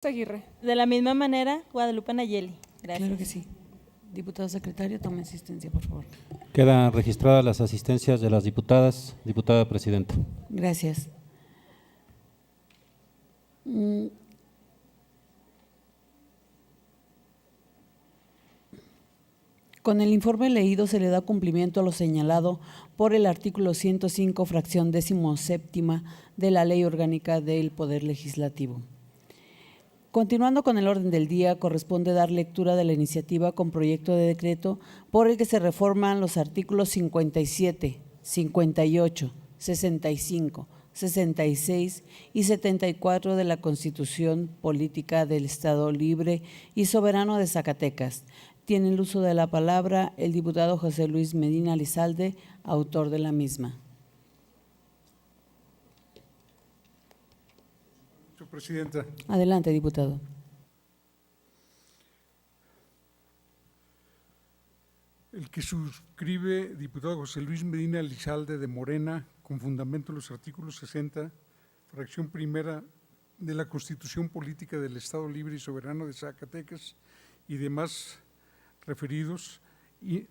Aguirre. De la misma manera, Guadalupe Nayeli. Gracias. Claro que sí. Diputado secretario, tome asistencia, por favor. Quedan registradas las asistencias de las diputadas. Diputada presidenta. Gracias. Con el informe leído se le da cumplimiento a lo señalado por el artículo 105, fracción 17ª de la Ley Orgánica del Poder Legislativo. Continuando con el orden del día, corresponde dar lectura de la iniciativa con proyecto de decreto por el que se reforman los artículos 57, 58, 65, 66 y 74 de la Constitución Política del Estado Libre y Soberano de Zacatecas. Tiene el uso de la palabra el diputado José Luis Medina Lizalde, autor de la misma. Presidenta. Adelante, diputado. El que suscribe, diputado José Luis Medina Lizalde de Morena, con fundamento en los artículos 60, fracción primera de la Constitución Política del Estado Libre y Soberano de Zacatecas y demás referidos, y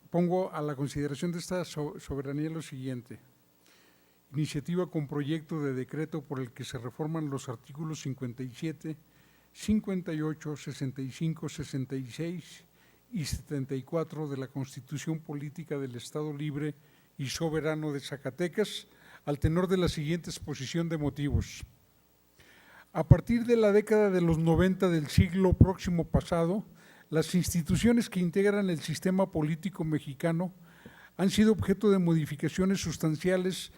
pongo a la consideración de esta soberanía lo siguiente. Iniciativa con proyecto de decreto por el que se reforman los artículos 57, 58, 65, 66 y 74 de la Constitución Política del Estado Libre y Soberano de Zacatecas, al tenor de la siguiente exposición de motivos. A partir de la década de los 90 del siglo próximo pasado, las instituciones que integran el sistema político mexicano han sido objeto de modificaciones sustanciales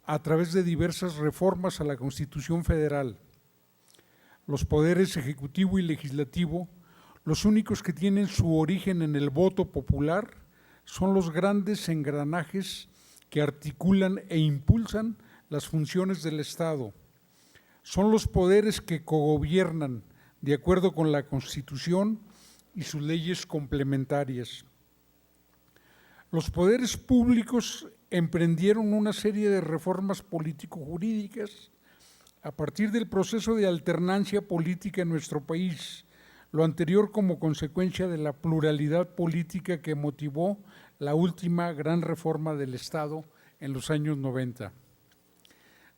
a través de diversas reformas a la Constitución Federal. Los poderes ejecutivo y legislativo, los únicos que tienen su origen en el voto popular, son los grandes engranajes que articulan e impulsan las funciones del Estado. Son los poderes que cogobiernan de acuerdo con la Constitución y sus leyes complementarias. Los poderes públicos emprendieron una serie de reformas político-jurídicas a partir del proceso de alternancia política en nuestro país, lo anterior como consecuencia de la pluralidad política que motivó la última gran reforma del Estado en los años 90.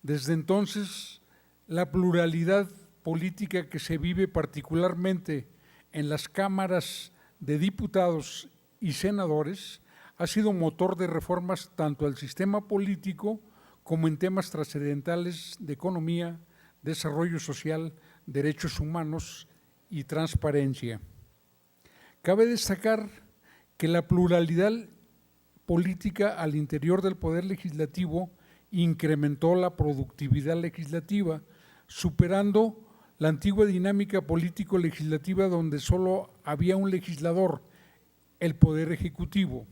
Desde entonces, la pluralidad política que se vive particularmente en las cámaras de diputados y senadores ha sido motor de reformas tanto al sistema político como en temas trascendentales de economía, desarrollo social, derechos humanos y transparencia. Cabe destacar que la pluralidad política al interior del Poder Legislativo incrementó la productividad legislativa, superando la antigua dinámica político-legislativa donde solo había un legislador, el Poder Ejecutivo.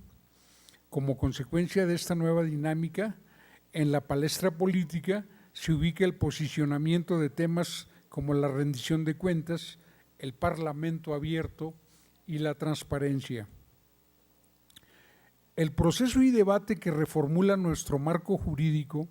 Como consecuencia de esta nueva dinámica, en la palestra política se ubica el posicionamiento de temas como la rendición de cuentas, el Parlamento abierto y la transparencia. El proceso y debate que reformula nuestro marco jurídico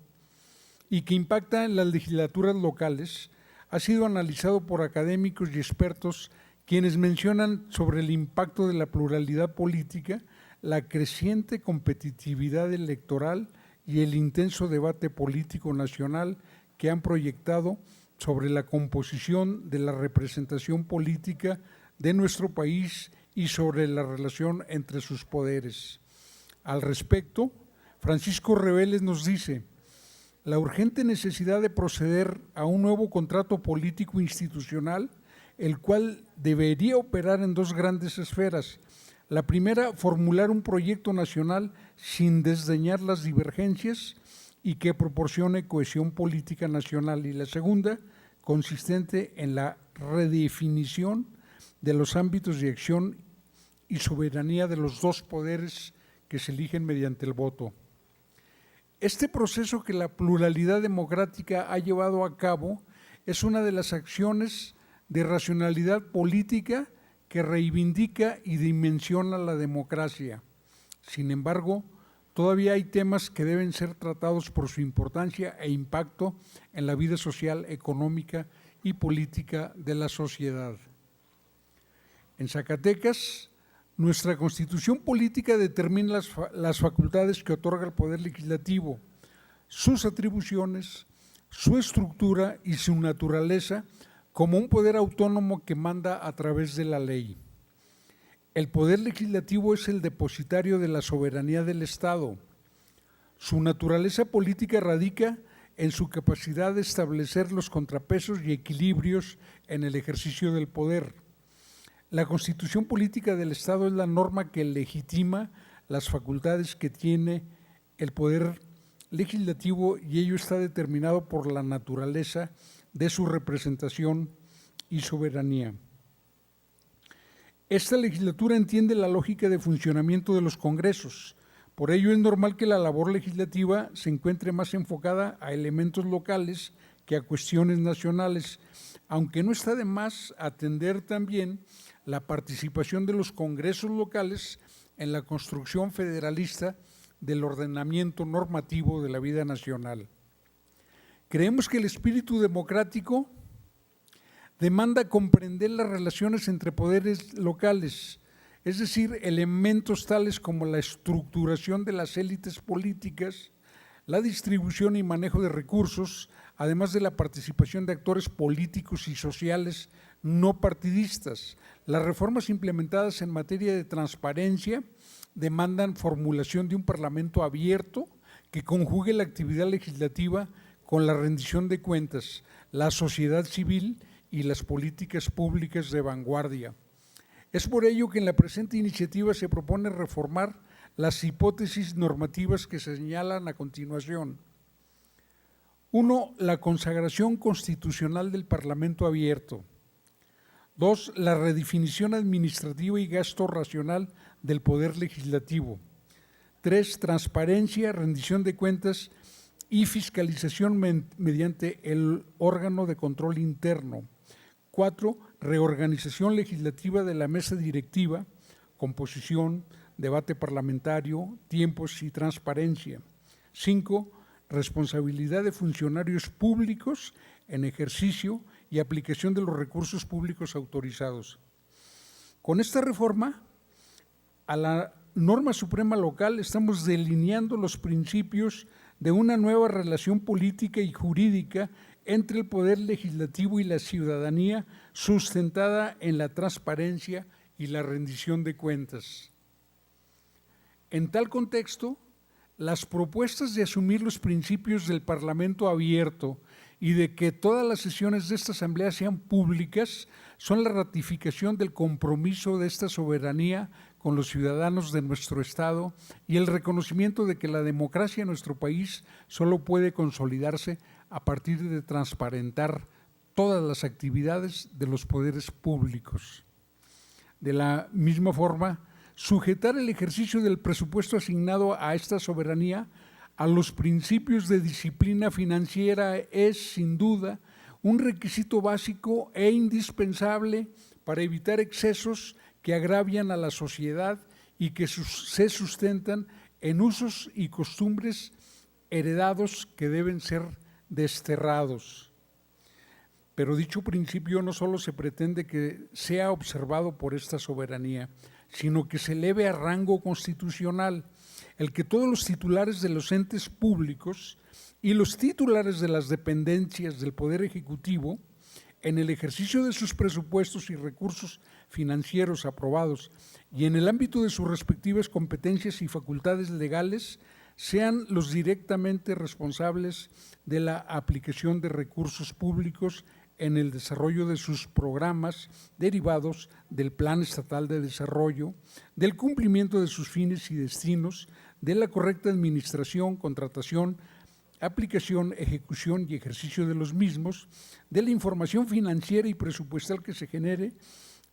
y que impacta en las legislaturas locales ha sido analizado por académicos y expertos quienes mencionan sobre el impacto de la pluralidad política, la creciente competitividad electoral y el intenso debate político nacional que han proyectado sobre la composición de la representación política de nuestro país y sobre la relación entre sus poderes. Al respecto, Francisco Reveles nos dice: la urgente necesidad de proceder a un nuevo contrato político institucional, el cual debería operar en dos grandes esferas. La primera, formular un proyecto nacional sin desdeñar las divergencias y que proporcione cohesión política nacional. Y la segunda, consistente en la redefinición de los ámbitos de acción y soberanía de los dos poderes que se eligen mediante el voto. Este proceso que la pluralidad democrática ha llevado a cabo es una de las acciones de racionalidad política que reivindica y dimensiona la democracia. Sin embargo, todavía hay temas que deben ser tratados por su importancia e impacto en la vida social, económica y política de la sociedad. En Zacatecas, nuestra Constitución política determina las facultades que otorga el Poder Legislativo, sus atribuciones, su estructura y su naturaleza como un poder autónomo que manda a través de la ley. El Poder Legislativo es el depositario de la soberanía del Estado. Su naturaleza política radica en su capacidad de establecer los contrapesos y equilibrios en el ejercicio del poder. La Constitución política del Estado es la norma que legitima las facultades que tiene el Poder Legislativo y ello está determinado por la naturaleza de su representación y soberanía. Esta legislatura entiende la lógica de funcionamiento de los congresos. Por ello es normal que la labor legislativa se encuentre más enfocada a elementos locales que a cuestiones nacionales, aunque no está de más atender también la participación de los congresos locales en la construcción federalista del ordenamiento normativo de la vida nacional. Creemos que el espíritu democrático demanda comprender las relaciones entre poderes locales, es decir, elementos tales como la estructuración de las élites políticas, la distribución y manejo de recursos, además de la participación de actores políticos y sociales no partidistas. Las reformas implementadas en materia de transparencia demandan formulación de un parlamento abierto que conjugue la actividad legislativa con la rendición de cuentas, la sociedad civil y las políticas públicas de vanguardia. Es por ello que en la presente iniciativa se propone reformar las hipótesis normativas que se señalan a continuación. 1. La consagración constitucional del Parlamento abierto. 2. La redefinición administrativa y gasto racional del Poder Legislativo. 3. Transparencia, rendición de cuentas y fiscalización mediante el órgano de control interno. 4. Reorganización legislativa de la mesa directiva, composición, debate parlamentario, tiempos y transparencia. 5. Responsabilidad de funcionarios públicos en ejercicio y aplicación de los recursos públicos autorizados. Con esta reforma, a la norma suprema local estamos delineando los principios de una nueva relación política y jurídica entre el Poder Legislativo y la ciudadanía, sustentada en la transparencia y la rendición de cuentas. En tal contexto, las propuestas de asumir los principios del Parlamento abierto y de que todas las sesiones de esta Asamblea sean públicas son la ratificación del compromiso de esta soberanía con los ciudadanos de nuestro Estado y el reconocimiento de que la democracia en nuestro país solo puede consolidarse a partir de transparentar todas las actividades de los poderes públicos. De la misma forma, sujetar el ejercicio del presupuesto asignado a esta soberanía a los principios de disciplina financiera es, sin duda, un requisito básico e indispensable para evitar excesos que agravian a la sociedad y que se sustentan en usos y costumbres heredados que deben ser desterrados. Pero dicho principio no solo se pretende que sea observado por esta soberanía, sino que se eleve a rango constitucional, el que todos los titulares de los entes públicos y los titulares de las dependencias del Poder Ejecutivo, en el ejercicio de sus presupuestos y recursos financieros aprobados y en el ámbito de sus respectivas competencias y facultades legales, sean los directamente responsables de la aplicación de recursos públicos en el desarrollo de sus programas derivados del Plan Estatal de Desarrollo, del cumplimiento de sus fines y destinos, de la correcta administración, contratación, aplicación, ejecución y ejercicio de los mismos, de la información financiera y presupuestal que se genere,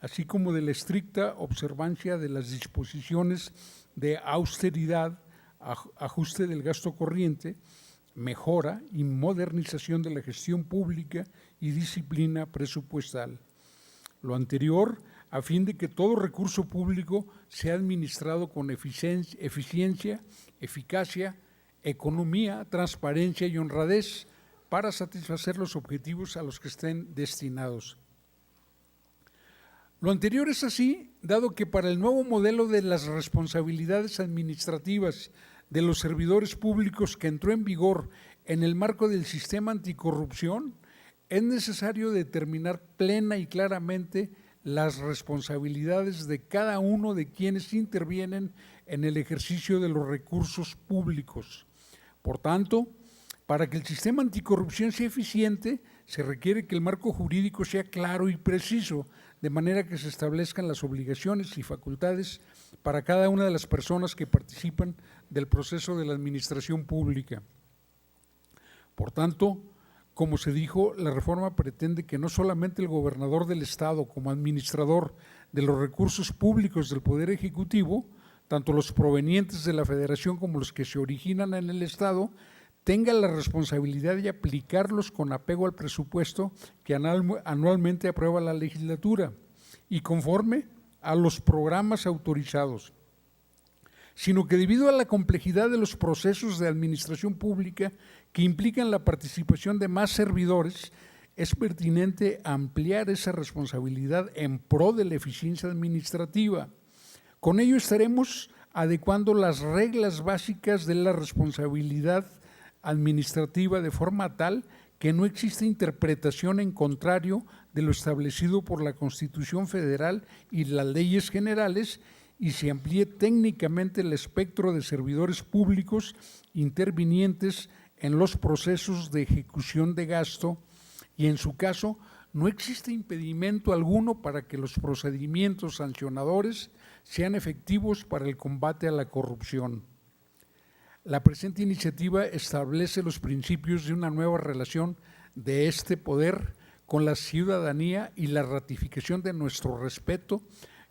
así como de la estricta observancia de las disposiciones de austeridad, ajuste del gasto corriente, mejora y modernización de la gestión pública y disciplina presupuestal. Lo anterior, a fin de que todo recurso público sea administrado con eficiencia, eficacia, economía, transparencia y honradez, para satisfacer los objetivos a los que estén destinados. Lo anterior es así, dado que para el nuevo modelo de las responsabilidades administrativas de los servidores públicos que entró en vigor en el marco del sistema anticorrupción, es necesario determinar plena y claramente las responsabilidades de cada uno de quienes intervienen en el ejercicio de los recursos públicos. Por tanto, para que el sistema anticorrupción sea eficiente, se requiere que el marco jurídico sea claro y preciso, de manera que se establezcan las obligaciones y facultades para cada una de las personas que participan del proceso de la administración pública. Por tanto, como se dijo, la reforma pretende que no solamente el gobernador del Estado, como administrador de los recursos públicos del Poder Ejecutivo, tanto los provenientes de la Federación como los que se originan en el Estado, tenga la responsabilidad de aplicarlos con apego al presupuesto que anualmente aprueba la legislatura y conforme a los programas autorizados, sino que debido a la complejidad de los procesos de administración pública que implican la participación de más servidores, es pertinente ampliar esa responsabilidad en pro de la eficiencia administrativa. Con ello estaremos adecuando las reglas básicas de la responsabilidad administrativa de forma tal que no existe interpretación en contrario de lo establecido por la Constitución Federal y las leyes generales, y se amplíe técnicamente el espectro de servidores públicos intervinientes en los procesos de ejecución de gasto, y en su caso no existe impedimento alguno para que los procedimientos sancionadores sean efectivos para el combate a la corrupción. La presente iniciativa establece los principios de una nueva relación de este poder con la ciudadanía y la ratificación de nuestro respeto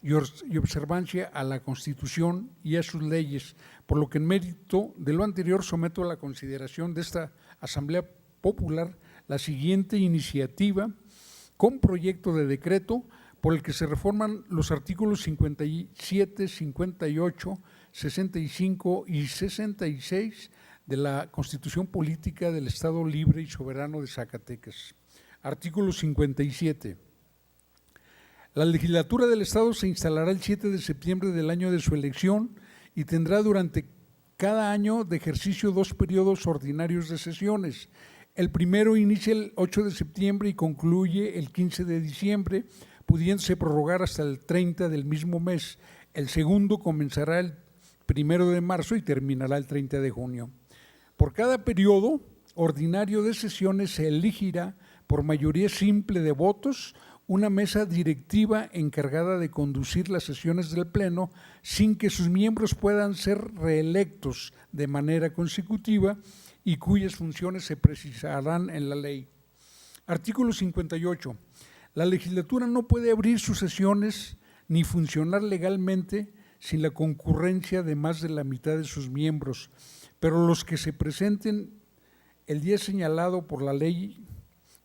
y observancia a la Constitución y a sus leyes, por lo que en mérito de lo anterior someto a la consideración de esta Asamblea Popular la siguiente iniciativa con proyecto de decreto por el que se reforman los artículos 57, 58, 65 y 66 de la Constitución Política del Estado Libre y Soberano de Zacatecas. Artículo 57. La legislatura del Estado se instalará el 7 de septiembre del año de su elección y tendrá durante cada año de ejercicio 2 periodos ordinarios de sesiones. El primero inicia el 8 de septiembre y concluye el 15 de diciembre, pudiéndose prorrogar hasta el 30 del mismo mes. El segundo comenzará el 1 de marzo y terminará el 30 de junio. Por cada periodo ordinario de sesiones se elegirá por mayoría simple de votos una mesa directiva encargada de conducir las sesiones del Pleno sin que sus miembros puedan ser reelectos de manera consecutiva y cuyas funciones se precisarán en la ley. Artículo 58. La legislatura no puede abrir sus sesiones ni funcionar legalmente sin la concurrencia de más de la mitad de sus miembros, pero los que se presenten el día señalado por la ley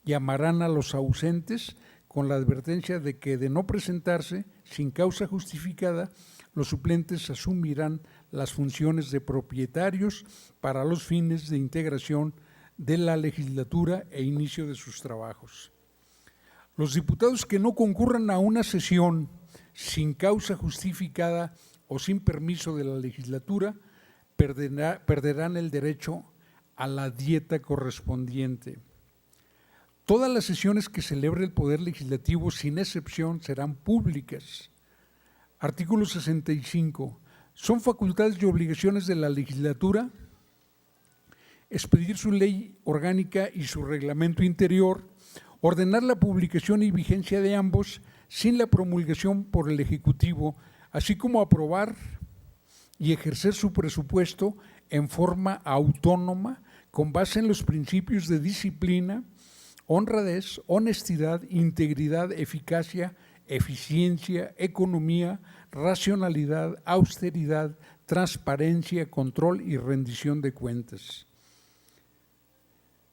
llamarán a los ausentes con la advertencia de que de no presentarse sin causa justificada, los suplentes asumirán las funciones de propietarios para los fines de integración de la legislatura e inicio de sus trabajos. Los diputados que no concurran a una sesión sin causa justificada o sin permiso de la legislatura perderán el derecho a la dieta correspondiente. Todas las sesiones que celebre el Poder Legislativo, sin excepción, serán públicas. Artículo 65. Son facultades y obligaciones de la legislatura expedir su ley orgánica y su reglamento interior, ordenar la publicación y vigencia de ambos sin la promulgación por el Ejecutivo, así como aprobar y ejercer su presupuesto en forma autónoma con base en los principios de disciplina, honradez, honestidad, integridad, eficacia, eficiencia, economía, racionalidad, austeridad, transparencia, control y rendición de cuentas.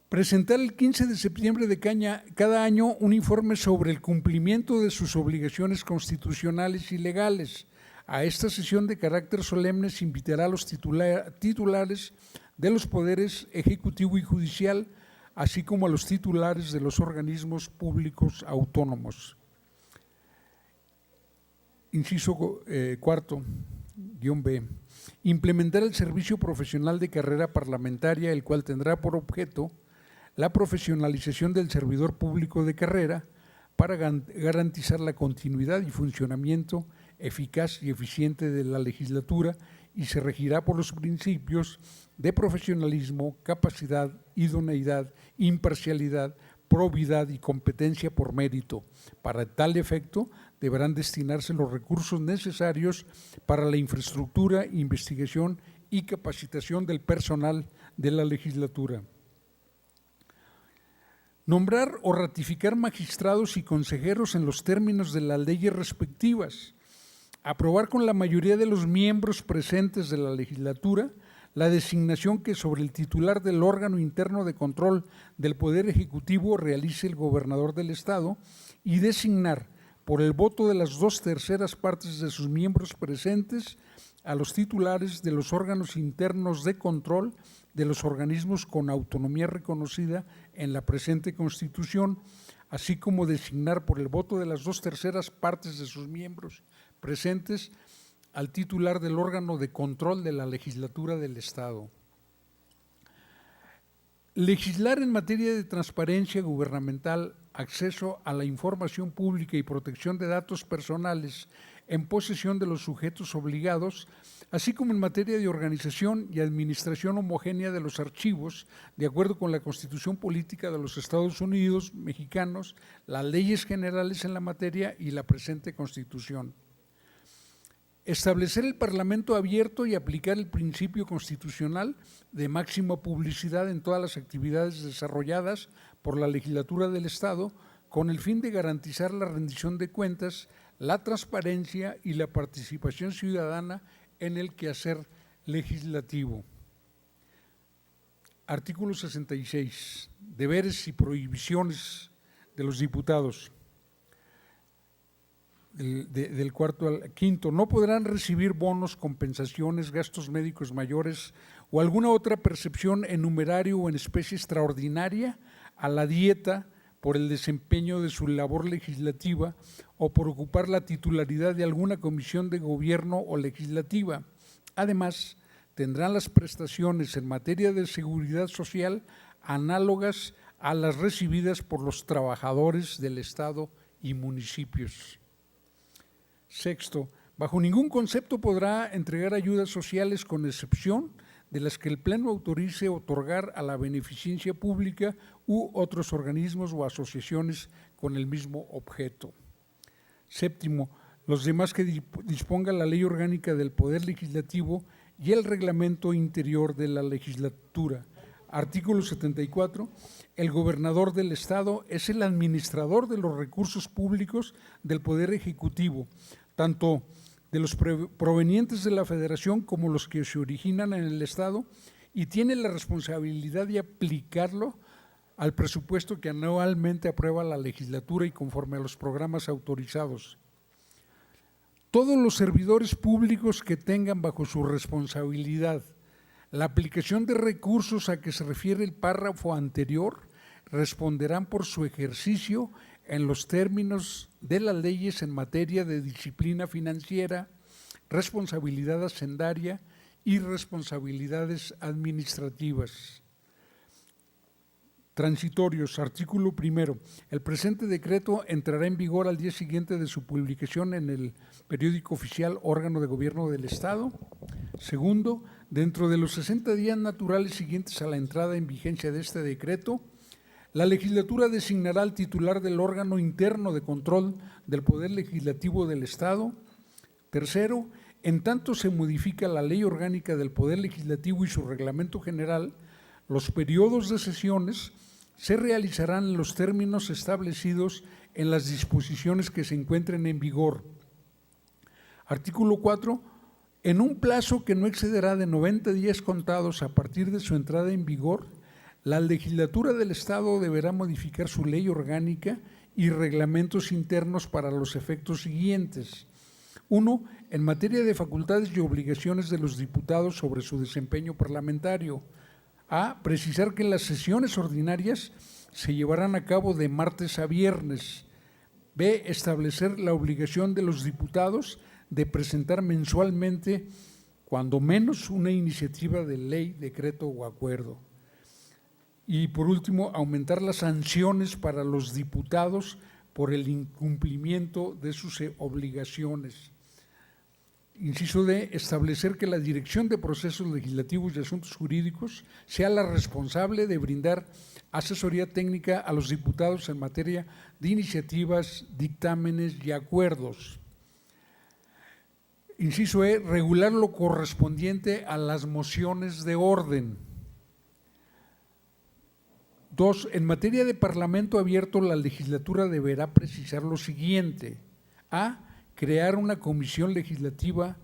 Presentar el 15 de septiembre de cada año un informe sobre el cumplimiento de sus obligaciones constitucionales y legales. A esta sesión de carácter solemne se invitará a los titulares de los poderes ejecutivo y judicial, así como a los titulares de los organismos públicos autónomos. Inciso cuarto, guión B. Implementar el servicio profesional de carrera parlamentaria, el cual tendrá por objeto la profesionalización del servidor público de carrera para garantizar la continuidad y funcionamiento eficaz y eficiente de la legislatura, y se regirá por los principios de profesionalismo, capacidad, idoneidad, imparcialidad, probidad y competencia por mérito. Para tal efecto, deberán destinarse los recursos necesarios para la infraestructura, investigación y capacitación del personal de la legislatura. Nombrar o ratificar magistrados y consejeros en los términos de las leyes respectivas. Aprobar con la mayoría de los miembros presentes de la legislatura la designación que sobre el titular del órgano interno de control del Poder Ejecutivo realice el gobernador del Estado, y designar por el voto de las 2/3 partes de sus miembros presentes a los titulares de los órganos internos de control de los organismos con autonomía reconocida en la presente Constitución, así como designar por el voto de las 2/3 partes de sus miembros presentes al titular del órgano de control de la legislatura del Estado. Legislar en materia de transparencia gubernamental, acceso a la información pública y protección de datos personales en posesión de los sujetos obligados, así como en materia de organización y administración homogénea de los archivos, de acuerdo con la Constitución Política de los Estados Unidos mexicanos, las leyes generales en la materia y la presente Constitución. Establecer el Parlamento abierto y aplicar el principio constitucional de máxima publicidad en todas las actividades desarrolladas por la legislatura del Estado, con el fin de garantizar la rendición de cuentas, la transparencia y la participación ciudadana en el quehacer legislativo. Artículo 66. Deberes y prohibiciones de los diputados. Del cuarto al quinto, no podrán recibir bonos, compensaciones, gastos médicos mayores o alguna otra percepción en numerario o en especie extraordinaria a la dieta por el desempeño de su labor legislativa o por ocupar la titularidad de alguna comisión de gobierno o legislativa. Además, tendrán las prestaciones en materia de seguridad social análogas a las recibidas por los trabajadores del Estado y municipios. Sexto, bajo ningún concepto podrá entregar ayudas sociales con excepción de las que el Pleno autorice otorgar a la beneficencia pública u otros organismos o asociaciones con el mismo objeto. Séptimo, los demás que disponga la Ley Orgánica del Poder Legislativo y el Reglamento Interior de la Legislatura. Artículo 74. El gobernador del Estado es el administrador de los recursos públicos del Poder Ejecutivo, tanto de los provenientes de la Federación como los que se originan en el Estado, y tiene la responsabilidad de aplicarlo al presupuesto que anualmente aprueba la legislatura y conforme a los programas autorizados. Todos los servidores públicos que tengan bajo su responsabilidad la aplicación de recursos a que se refiere el párrafo anterior responderán por su ejercicio en los términos de las leyes en materia de disciplina financiera, responsabilidad hacendaria y responsabilidades administrativas. Transitorios. Artículo primero. El presente decreto entrará en vigor al día siguiente de su publicación en el periódico oficial órgano de gobierno del Estado. Segundo, dentro de los 60 días naturales siguientes a la entrada en vigencia de este decreto, la legislatura designará al titular del órgano interno de control del Poder Legislativo del Estado. Tercero, en tanto se modifica la Ley Orgánica del Poder Legislativo y su Reglamento General, los periodos de sesiones se realizarán en los términos establecidos en las disposiciones que se encuentren en vigor. Artículo 4. En un plazo que no excederá de 90 días contados a partir de su entrada en vigor, la legislatura del Estado deberá modificar su ley orgánica y reglamentos internos para los efectos siguientes. 1. En materia de facultades y obligaciones de los diputados sobre su desempeño parlamentario. A. Precisar que las sesiones ordinarias se llevarán a cabo de martes a viernes. B. Establecer la obligación de los diputados de presentar mensualmente, cuando menos, una iniciativa de ley, decreto o acuerdo. Y por último, aumentar las sanciones para los diputados por el incumplimiento de sus obligaciones. Inciso D, establecer que la Dirección de Procesos Legislativos y Asuntos Jurídicos sea la responsable de brindar asesoría técnica a los diputados en materia de iniciativas, dictámenes y acuerdos. Inciso E, regular lo correspondiente a las mociones de orden. 2. En materia de Parlamento abierto, la legislatura deberá precisar lo siguiente. A. Crear una comisión legislativa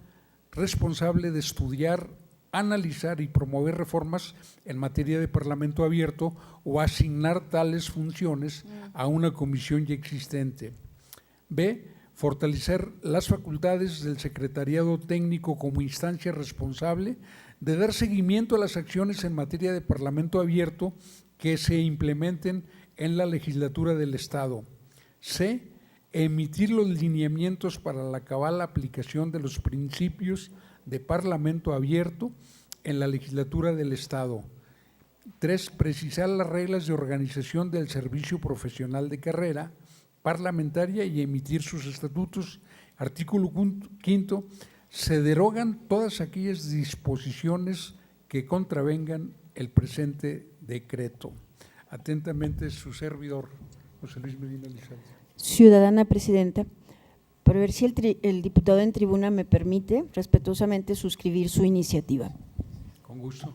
responsable de estudiar, analizar y promover reformas en materia de Parlamento abierto o asignar tales funciones a una comisión ya existente. B. Fortalecer las facultades del Secretariado Técnico como instancia responsable de dar seguimiento a las acciones en materia de Parlamento abierto que se implementen en la legislatura del Estado. C. Emitir los lineamientos para la cabal aplicación de los principios de Parlamento abierto en la legislatura del Estado. 3. Precisar las reglas de organización del servicio profesional de carrera parlamentaria y emitir sus estatutos. Artículo 5. Se derogan todas aquellas disposiciones que contravengan el presente decreto. Atentamente, su servidor, José Luis Medina Lizalde. Ciudadana Presidenta, para ver si el diputado en tribuna me permite respetuosamente suscribir su iniciativa. Con gusto.